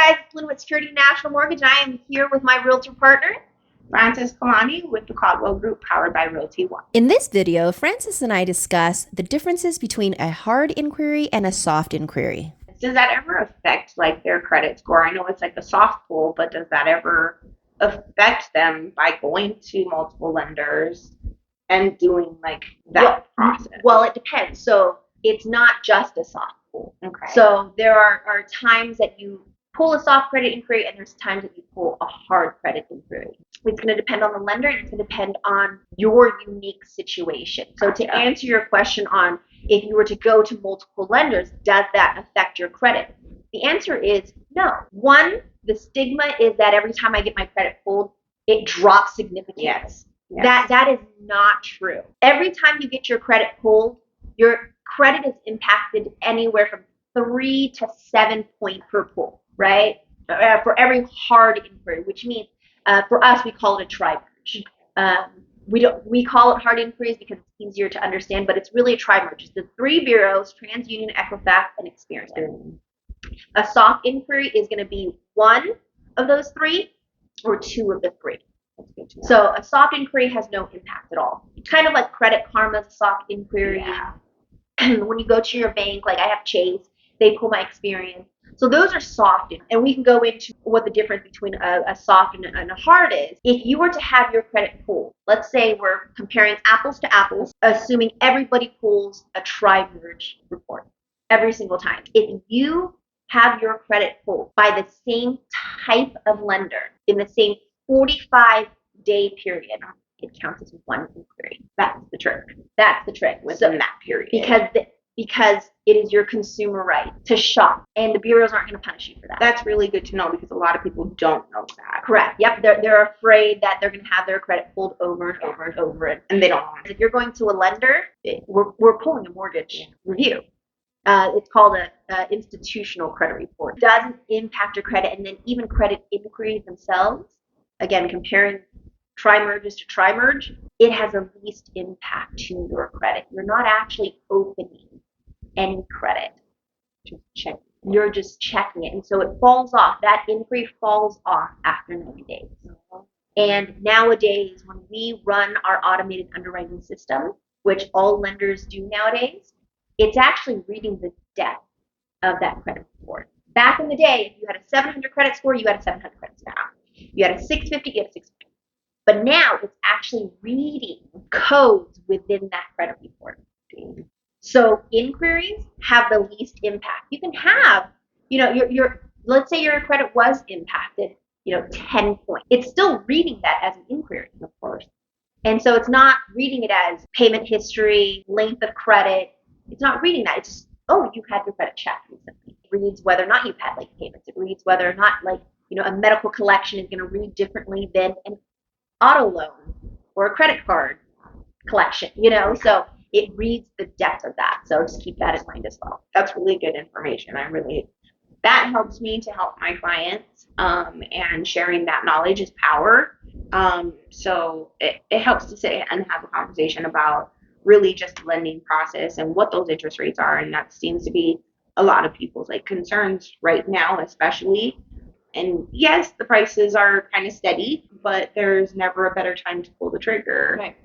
guys, it's Lynn with Security National Mortgage, and I am here with my realtor partner, Francis Kalani with the Caldwell Group, powered by Realty One. In this video, Francis and I discuss the differences between a hard inquiry and a soft inquiry. Does that ever affect like their credit score? I know it's like a soft pull, but does that ever affect them by going to multiple lenders and doing like that process? Well, it depends. So it's not just a soft pull. Okay. So there are times that you pull a soft credit inquiry, and there's times that you pull a hard credit inquiry. It's going to depend on the lender, and it's going to depend on your unique situation. So to answer your question on if you were to go to multiple lenders, does that affect your credit? The answer is no. One, the stigma is that every time I get my credit pulled, it drops significantly. Yes. That is not true. Every time you get your credit pulled, your credit is impacted anywhere from 3 to 7 points per pull, right? For every hard inquiry, which means for us we call it a tri-merge. We call it hard inquiries because it's easier to understand, but it's really a tri-merge. It's the three bureaus: TransUnion, Equifax, and Experian. A soft inquiry is going to be one of those three or two of the three. So a soft inquiry has no impact at all. Kind of like Credit Karma's soft inquiry. Yeah. When you go to your bank, like I have Chase, they pull my Experian. So those are soft, and we can go into what the difference between a soft and a hard is. If you were to have your credit pulled, let's say we're comparing apples to apples, assuming everybody pulls a tri-merge report every single time. If you have your credit pulled by the same type of lender in the same 45-day period, it counts as one inquiry. That's the trick. That's the trick within that period. Because it is your consumer right to shop, and the bureaus aren't going to punish you for that. That's really good to know because a lot of people don't know that. Correct. Yep. They're afraid that they're going to have their credit pulled over and over and over, and they don't want it. If you're going to a lender, we're pulling a mortgage review. It's called a institutional credit report. It doesn't impact your credit, and then even credit inquiries themselves. Again, comparing tri-merges to tri-merge, it has the least impact to your credit. You're not actually opening any credit. You're just checking it. And so it falls off. That inquiry falls off after 90 days. And nowadays, when we run our automated underwriting system, which all lenders do nowadays, it's actually reading the depth of that credit report. Back in the day, if you had a 700 credit score, you had a 700 credit score. You had a 650, you had a 650. But now it's actually reading codes within that credit report. So inquiries have the least impact. You can have, let's say your credit was impacted, 10 points. It's still reading that as an inquiry, of course. And so it's not reading it as payment history, length of credit. It's not reading that. It's just, you had your credit checked recently. It reads whether or not you've had late payments. It reads whether or not, a medical collection is going to read differently than an auto loan or a credit card collection, so it reads the depth of that. So just keep that in mind as well. That's really good information. That helps me to help my clients, and sharing that knowledge is power. So it helps to sit and have a conversation about really just the lending process and what those interest rates are. And that seems to be a lot of people's concerns right now, especially. And yes, the prices are kind of steady, but there's never a better time to pull the trigger, right.